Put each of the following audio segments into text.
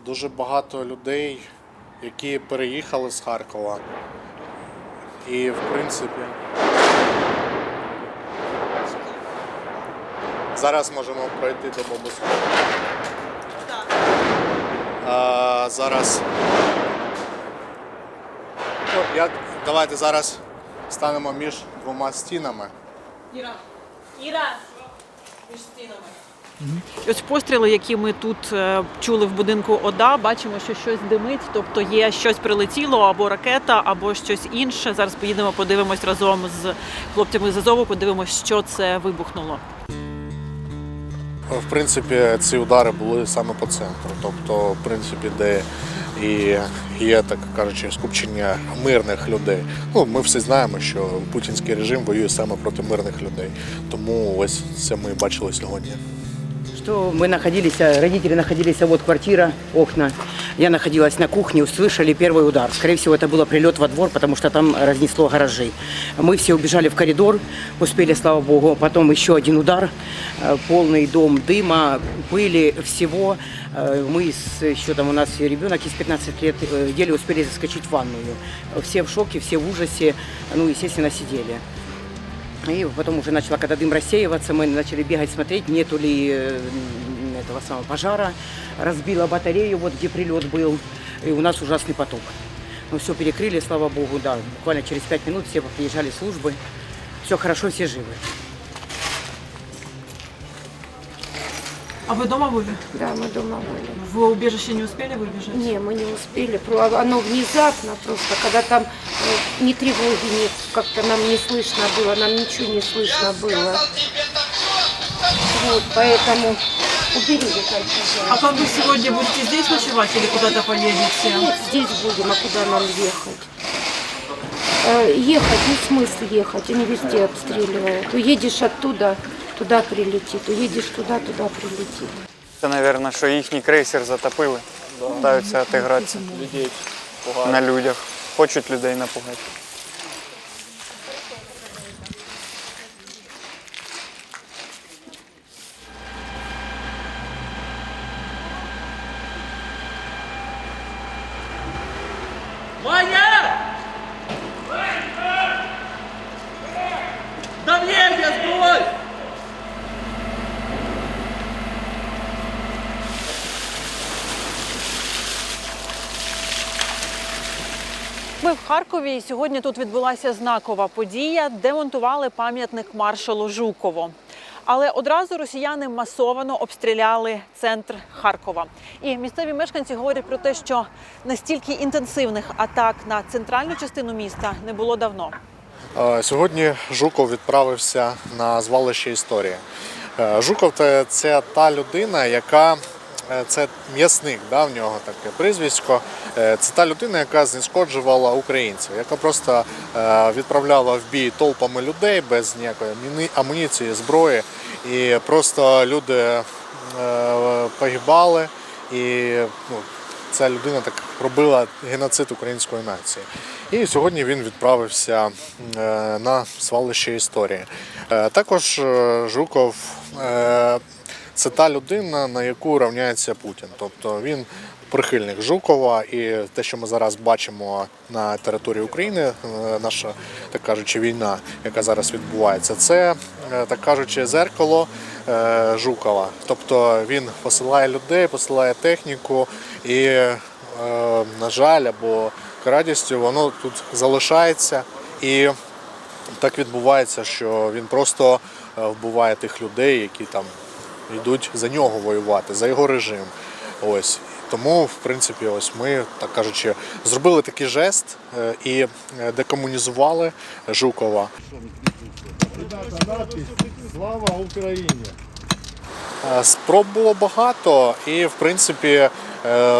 дуже багато людей, які переїхали з Харкова. І, в принципі, зараз можемо пройти до бабусі. Зараз. Давайте зараз станемо між двома стінами. Іра! Між стінами. Ось постріли, які ми тут чули в будинку ОДА, бачимо, що щось димить, тобто є щось прилетіло, або ракета, або щось інше. Зараз поїдемо, подивимось разом з хлопцями з Азову, подивимось, що це вибухнуло. В принципі, ці удари були саме по центру, тобто, в принципі, де і є, так кажучи, скупчення мирних людей. Ну, ми всі знаємо, що путінський режим воює саме проти мирних людей, тому ось це ми бачили сьогодні. Что мы находились, родители находились, вот квартира, окна. Я находилась на кухне, услышали первый удар. Скорее всего, это был прилет во двор, потому что там разнесло гаражи. Мы все убежали в коридор, успели, слава богу. Потом еще один удар, полный дом дыма, пыли, всего. Мы еще там у нас ребенок из 15 лет еле успели заскочить в ванную. Все в шоке, все в ужасе, ну, естественно, сидели. И потом уже начало, когда дым рассеиваться, мы начали бегать, смотреть, нету ли этого самого пожара. Разбила батарею, вот где прилет был, и у нас ужасный поток. Мы все перекрыли, слава богу, да. Буквально через 5 минут все приезжали службы. Все хорошо, все живы. А вы дома были? Да, мы дома были. В убежище не успели выбежать? Не, мы не успели. Оно внезапно просто, когда там ни тревоги нет, как-то нам не слышно было, нам ничего не слышно было. Вот, поэтому убери это. А как вы сегодня будете здесь ночевать или куда-то поедете? Нет, здесь будем, а куда нам ехать? Ехать, не смысл ехать, они везде обстреливают. Уедешь оттуда, туда прилетит, уедешь туда, туда прилетит. Це, мабуть, що їхній крейсер затопили, питаються отігратися на людях, хочуть людей напугати. Ваня! Давление сброй! Ми в Харкові, і сьогодні тут відбулася знакова подія. Демонтували пам'ятник маршалу Жукову. Але одразу росіяни масово обстріляли центр Харкова. І місцеві мешканці говорять про те, що настільки інтенсивних атак на центральну частину міста не було давно. Сьогодні Жуков відправився на звалище історії. Жуков – це та людина, яка це м'ясник, да, в нього таке прізвисько. Це та людина, яка знешкоджувала українців, яка просто відправляла в бій толпами людей без ніякої амуніції, зброї. І просто люди погибали, і ця людина так робила геноцид української нації. І сьогодні він відправився на звалище історії. Також Жуков це та людина, на яку рівняється Путін. Тобто він прихильник Жукова, і те, що ми зараз бачимо на території України, наша, так кажучи, війна, яка зараз відбувається, це, так кажучи, зеркало Жукова. Тобто він посилає людей, посилає техніку і, на жаль, або к радістю, воно тут залишається. І так відбувається, що він просто вбиває тих людей, які там йдуть за нього воювати, за його режим. Ось. Тому, в принципі, ось ми, так кажучи, зробили такий жест і декомунізували Жукова. Слава Україні! Спроб було багато і, в принципі,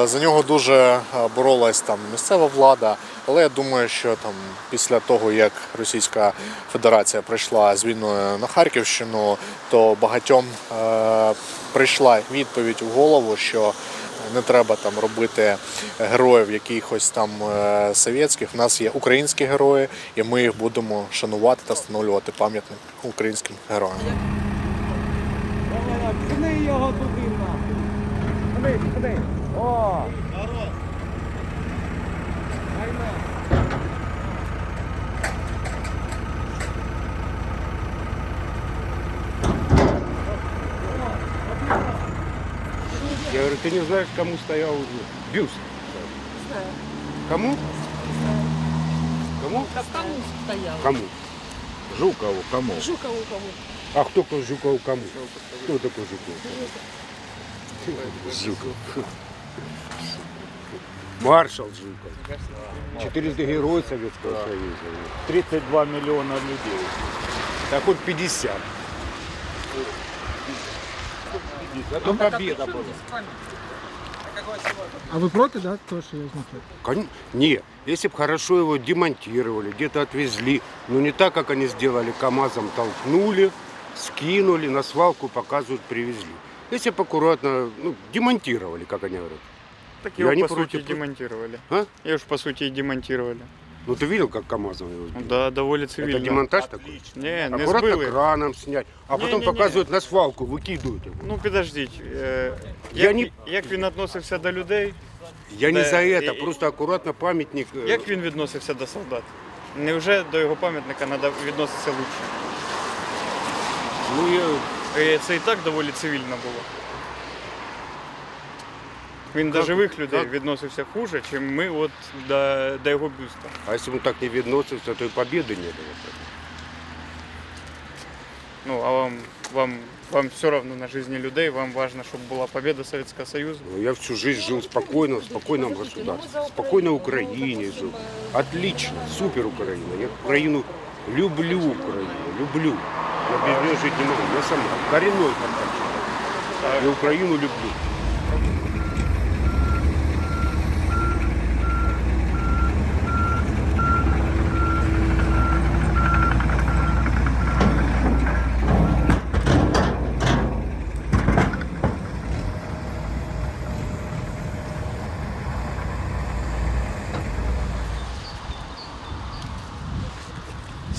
за нього дуже боролась там місцева влада. Але я думаю, що там після того, як Російська Федерація прийшла з війною на Харківщину, то багатьом прийшла відповідь у голову, що не треба там робити героїв якихось там совєтських. У нас є українські герої, і ми їх будемо шанувати та встановлювати пам'ятник українським героям. Пни його туди, нахуй! Ходи, ходи! Я говорю, ты не знаешь, кому стоял бюст? Знаю. Кому? Кому? Кому стоял? Кому? Жукову. Кому? Жукову кому? А кто такой Жуков кому? Кто такой Жуков? Жуков. Маршал Жуков. 400 герой Советского Союза. 32 миллиона людей. Так хоть 50. Зато победа была. А вы против, да, то, что я знаю? Нет, если бы хорошо его демонтировали, где-то отвезли, но не так, как они сделали, КАМАЗом толкнули, скинули, на свалку показывают, привезли. Если бы аккуратно, демонтировали, как они говорят. Так Я его, не по сути, против. демонтировали. А? Его ж, по сути, и демонтировали. Ну ты видел, как КАМАЗом его сбили? Да, довольно цивильно. Это демонтаж такой? Не, не Аккуратно збили. краном снять, а потом Не-не-не. показывают на свалку, выкидывают его. Ну, підождіть. Я Як він відносився до людей? Я не Да, за это, и- просто аккуратно памятник. Як він відносився до солдат? Невже до його пам'ятника треба відноситися лучше? Ну, Це і так доволі цивільно було. Він до Как- живих людей как? відносився хуже, ніж ми от до його бюста. А если бы он так не відносився, то и победы не было. Ну, а вам все равно на жизни людей, вам важно, щоб була победа Советского Союзу. Ну, я всю жизнь жил спокойно, в спокойном государстве, в спокойной Украине жил. Отлично, супер Украина. Я Украину люблю, люблю. Я без нее жить не могу. Я сам коренной подтачу. Я Украину люблю.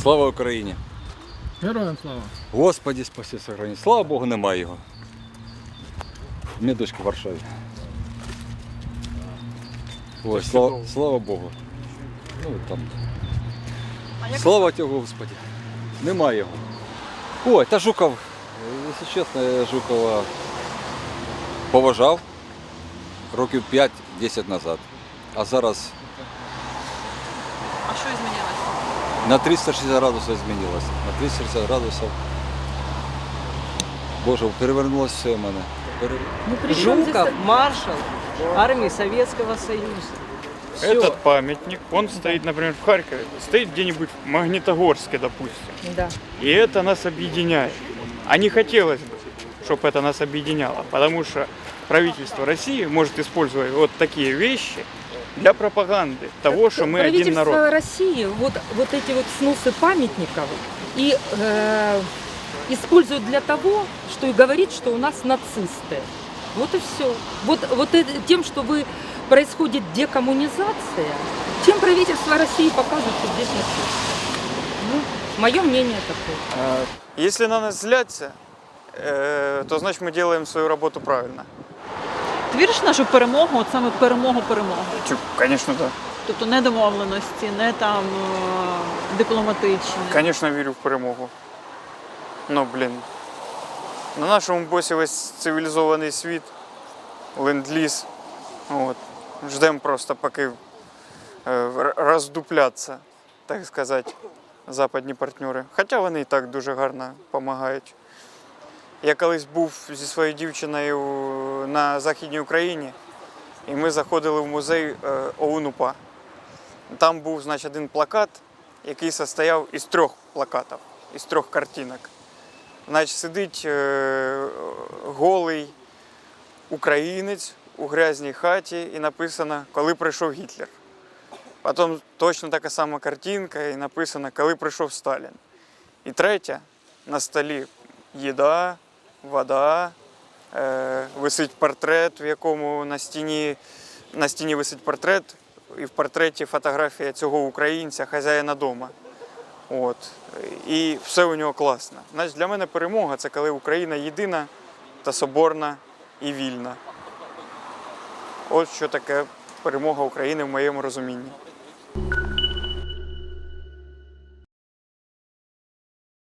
Слава Україні! Героям слава. Господі спаси сохрані. Слава Богу, немає його. У мене дочка в Варшаві. Ой, слава Богу. Ну там. Слава тебе, Господі. Немає його. Ой, та Жуков, якщо чесно, я Жукова поважав років 5-10 назад. А зараз А що змінилося? на 360 градусів змінилося. На 360 градусів. Боже, перевернулося все в мене. Жуков, маршал армии Советского Союза. Всё. Этот памятник, он стоит, например, в Харькове, стоит где-нибудь в Магнитогорске, допустим. Да. И это нас объединяет. А не хотелось бы, чтобы это нас объединяло, потому что правительство России может использовать вот такие вещи для пропаганды того, что мы один народ. Правительство России вот эти вот сносы памятников и используют для того, что и говорит, что у нас нацисты. Вот и все. Вот тем, что происходит декоммунизация, тем правительство России показывает, что здесь нацисты. Ну, мое мнение такое. Если на нас злятся, то значит мы делаем свою работу правильно. Ти віриш в нашу перемогу, от саме перемогу? Конечно, да. Тобто не домовленості, не там дипломатичні. Конечно, вірю в перемогу. Ну, блін. На нашому босі весь цивілізований світ, ленд-ліз. От. Ждемо просто, поки роздупляться, так сказати, западні партнери. Хоча вони і так дуже гарно допомагають. Я колись був зі своєю дівчиною на Західній Україні, і ми заходили в музей ОУН-УПА. Там був, значить, один плакат, який состояв із 3 плакатів, із 3 картинок. Значить, сидить голий українець у грязній хаті і написано «Коли прийшов Гітлер». Потім точно така сама картинка і написано «Коли прийшов Сталін». І третя, на столі їда, вода, висить портрет, в якому на стіні висить портрет, і в портреті фотографія цього українця, хазяїна дома. От. І все у нього класно. Значить, для мене перемога – це коли Україна єдина та соборна і вільна. От що таке перемога України в моєму розумінні.